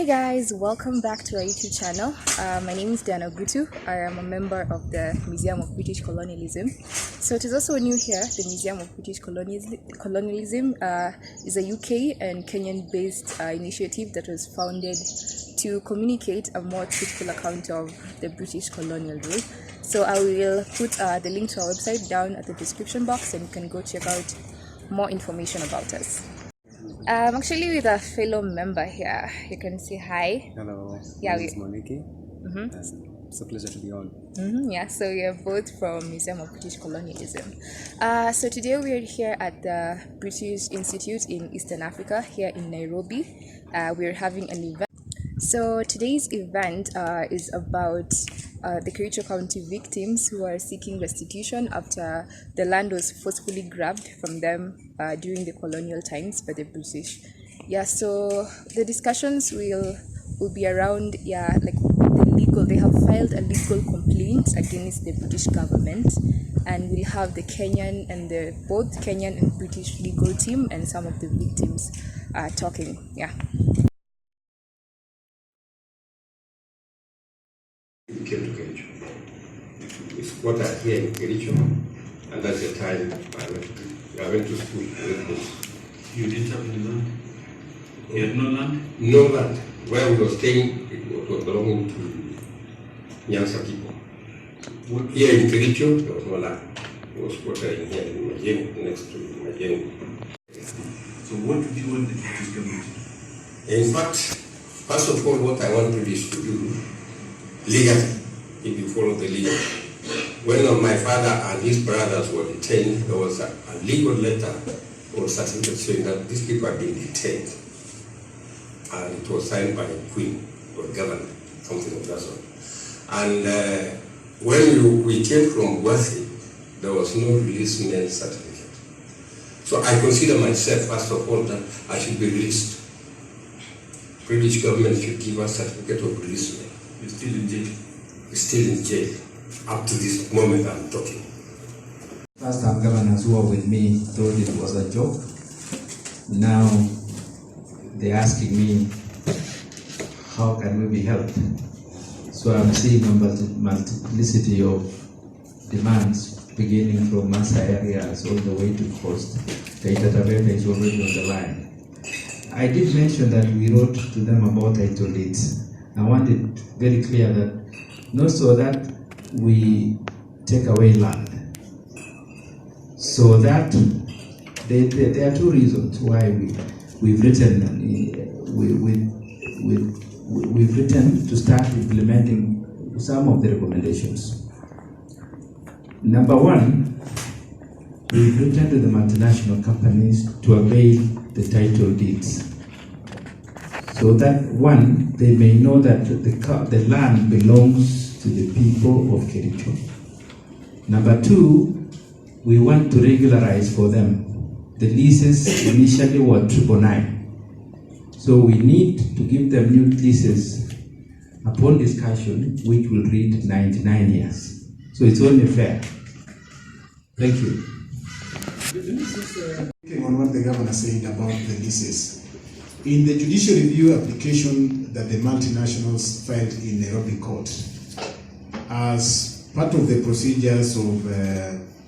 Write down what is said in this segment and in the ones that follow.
Hey guys, welcome back to our YouTube channel. My name is Diana Ogutu. I am a member of the Museum of British Colonialism. So it is also new here. The Museum of British Colonialism is a UK and Kenyan based initiative that was founded to communicate a more truthful account of the British colonial rule. So I will put the link to our website down at the description box and you can go check out more information about us. I'm actually with a fellow member here. You can say hi. Hello. Yeah, my name is Moniki. It's a pleasure to be on. Yeah, so we are both from Museum of British Colonialism. So today we are here at the British Institute in Eastern Africa, here in Nairobi. We are having an event. So today's event is about the Kericho County victims who are seeking restitution after the land was forcefully grabbed from them during the colonial times by the British. Yeah, so the discussions will be around, like the legal, they have filed a legal complaint against the British government, and we'll have the Kenyan and both Kenyan and British legal team and some of the victims talking. Yeah. We came to Kericho. We squatted here in Kericho, and that's the time I went to school. You didn't have any land? You had no land? No land. Where we were staying, it was belonging to Nyansa people. Here in Kericho, there was no land. We were squatted here in Majengo, next to Majengo. So what did you want the British government to do? In fact, first of all, what I wanted is to do legally, if you follow the legal. When my father and his brothers were detained, there was a legal letter or certificate saying that these people had been detained. And it was signed by the Queen or governor, something of that sort. And when we came from Worthy, there was no releasement certificate. So I consider myself, first of all, that I should be released. British government should give us certificate of releasement. You're still in jail? We're still in jail up to this moment I'm talking. First time governors who were with me thought it was a joke. Now they're asking me, how can we be helped? So I'm seeing a multiplicity of demands beginning from Massa areas all the way to coast. Taita Taveta is already on the line. I did mention that we wrote to them about title deeds. I want it very clear that not so that we take away land. So that there are two reasons why we've written we've written to start implementing some of the recommendations. Number one, we've written to the multinational companies to avail the title deeds. So that one, they may know that the land belongs to the people of Kericho. Number two, we want to regularize for them. The leases initially were 999. So we need to give them new leases upon discussion, which will read 99 years. So it's only fair. Thank you. On what the governor said about the leases. In the judicial review application that the multinationals filed in Nairobi court, as part of the procedures of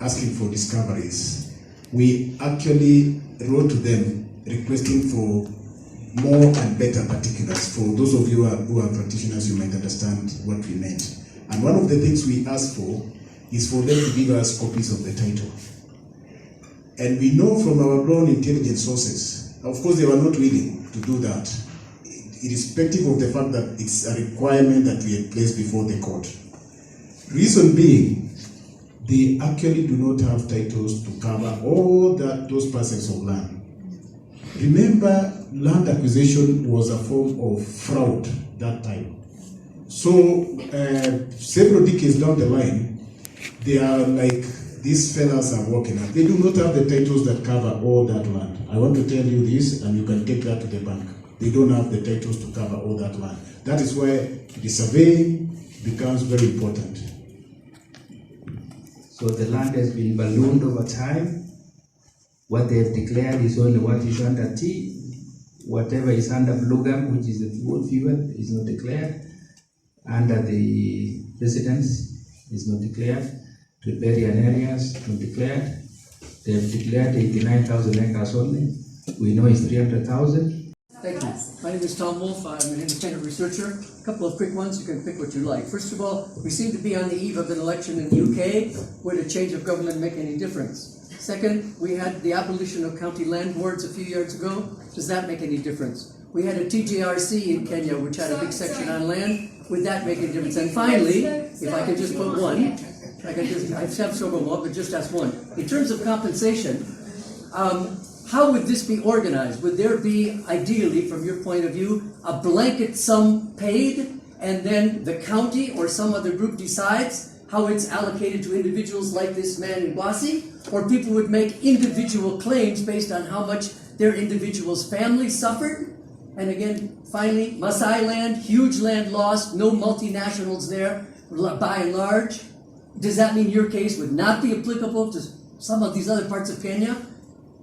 asking for discoveries, we actually wrote to them requesting for more and better particulars. For those of you who are practitioners, you might understand what we meant. And one of the things we asked for is for them to give us copies of the title. And we know from our own intelligence sources, of course they were not willing to do that, irrespective of the fact that it's a requirement that we had placed before the court. Reason being, they actually do not have titles to cover all those parcels of land. Remember, land acquisition was a form of fraud that time. So several decades down the line, they are like, these fellas are working out. They do not have the titles that cover all that land. I want to tell you this, and you can take that to the bank. They don't have the titles to cover all that land. That is why the surveying becomes very important. So the land has been ballooned over time. What they have declared is only what is under T. Whatever is under Lugam, which is the fuel, is not declared. Under the residence is not declared. Riparian areas not declared. They have declared 89,000 acres only. We know it's 300,000. Thank you. My name is Tom Wolf. I'm an independent researcher. A couple of quick ones. You can pick what you like. First of all, we seem to be on the eve of an election in the UK. Would a change of government make any difference? Second, we had the abolition of county land boards a few years ago. Does that make any difference? We had a TJRC in Kenya, which had a big section on land. Would that make any difference? And finally, if I could just put one, I have several more, but just ask one. In terms of compensation, how would this be organized? Would there be, ideally, from your point of view, a blanket sum paid, and then the county or some other group decides how it's allocated to individuals like this man in Gwasi? Or people would make individual claims based on how much their individual's family suffered? And again, finally, Maasai land, huge land lost, no multinationals there, by and large. Does that mean your case would not be applicable to some of these other parts of Kenya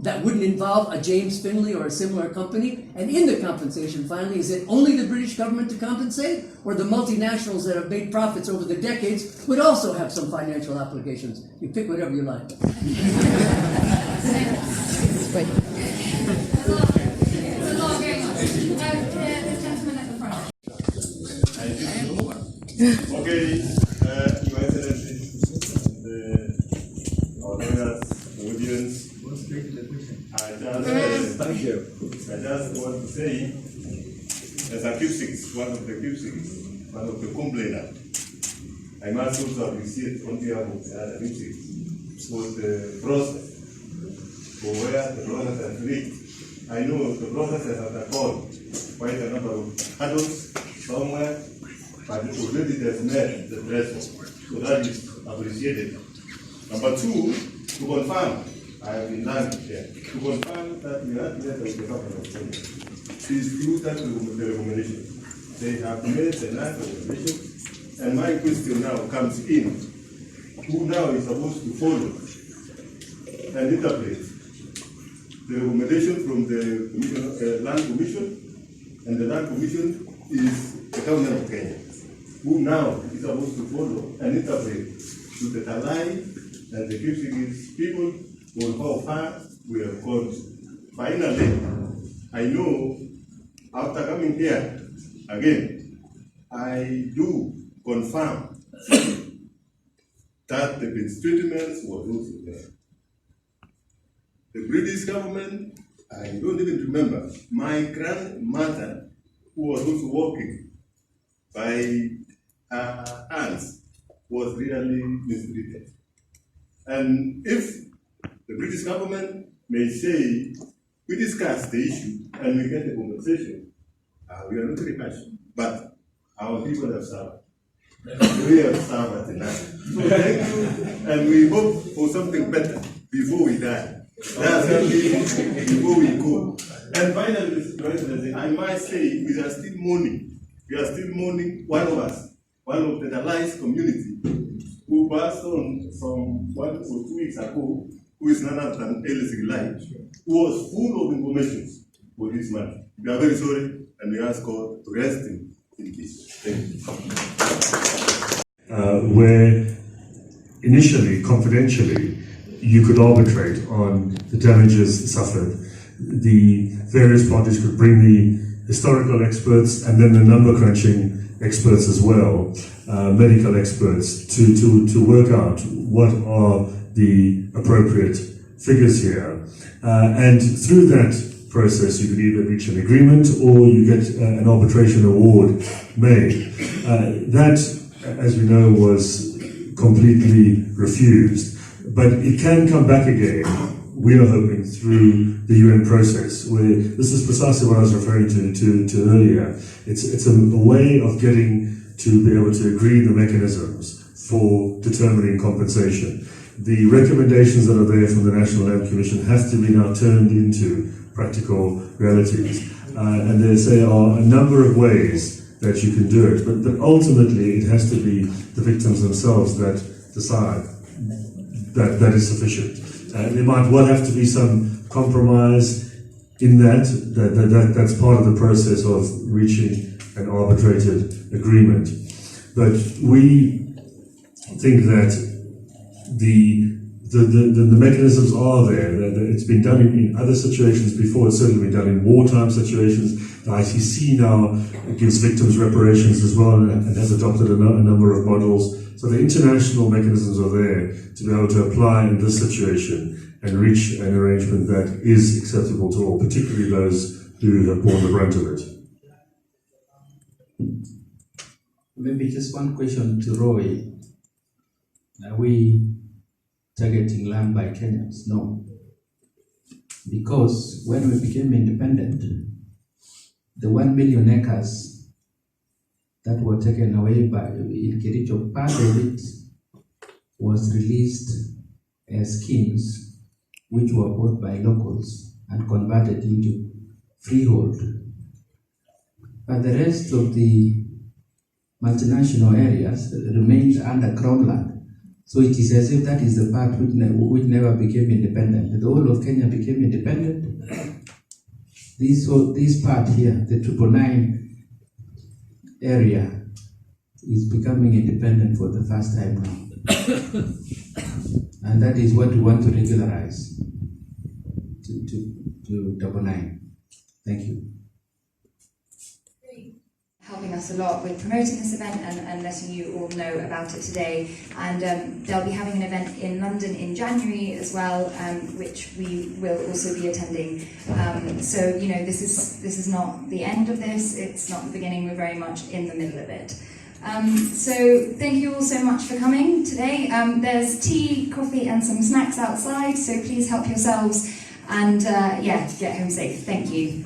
that wouldn't involve a James Finley or a similar company? And in the compensation, finally, is it only the British government to compensate, or the multinationals that have made profits over the decades would also have some financial applications? You pick whatever you like. Okay, Your Excellency, our lawyers, the audience, I just want to say, as a Kipsigis, one of the complainants, I must also appreciate on behalf of the other Kipsigis for the process for where the process has reached. I know the process has undergone quite a number of hurdles somewhere, but it already has met the threshold, so that is appreciated. Number two, to confirm, I have been learning here, to confirm that we are together with the government of Kenya. Please do that with the recommendation. They have made the nice recommendation, and my question now comes in, who now is supposed to follow and interpret the recommendation from the commission, Land Commission, and the Land Commission is the government of Kenya, who now is supposed to follow and interpret to the Talai and the Kipsigis people on how far we have gone. Finally, I know after coming here again, I do confirm that the constituents were also there. The British government, I don't even remember, my grandmother, who was also working by her hands, was really mistreated. And if the British government may say, we discuss the issue and we get the compensation, we are not very much, but our people have suffered. We have suffered enough. So thank you, and we hope for something better before we die. That's before we go. And finally, Mr. President, I might say we are still mourning. We are still mourning one of us, one of the Talai's community, who passed on from 1 or 2 weeks ago, who is none other than Ellis Light, who was full of information for this man. We are very sorry, and we ask God to rest in peace. Thank you. Where initially, confidentially, you could arbitrate on the damages suffered. The various parties could bring the historical experts and then the number crunching experts as well, medical experts, to work out what are the appropriate figures here. And through that process, you could either reach an agreement or you get an arbitration award made. That, as we know, was completely refused. But it can come back again, we are hoping, through the UN process, where this is precisely what I was referring to earlier. It's a way of getting to be able to agree the mechanisms for determining compensation. The recommendations that are there from the National Land Commission have to be now turned into practical realities. And there are a number of ways that you can do it, but ultimately it has to be the victims themselves that decide that is sufficient. There might well have to be some compromise in that's part of the process of reaching an arbitrated agreement. But we think that the mechanisms are there. It's been done in other situations before. It's certainly been done in wartime situations. The ICC now gives victims reparations as well and has adopted a number of models. So the international mechanisms are there to be able to apply in this situation and reach an arrangement that is acceptable to all, particularly those who have borne the brunt of it. Maybe just one question to Roy. Are we targeting land by Kenyans? No. Because when we became independent, the 1 million acres that were taken away in Kericho, part of it was released as schemes which were bought by locals and converted into freehold. But the rest of the multinational areas remained under crown land. So it is as if that is the part which never became independent. The whole of Kenya became independent. This part here, the 999 area, is becoming independent for the first time now. And that is what we want to regularize to 999. Thank you. Helping us a lot with promoting this event and letting you all know about it today. And they'll be having an event in London in January as well, which we will also be attending. So you know, this is not the end of this. It's not the beginning. We're very much in the middle of it. So thank you all so much for coming today. There's tea, coffee, and some snacks outside. So please help yourselves and yeah, get home safe. Thank you.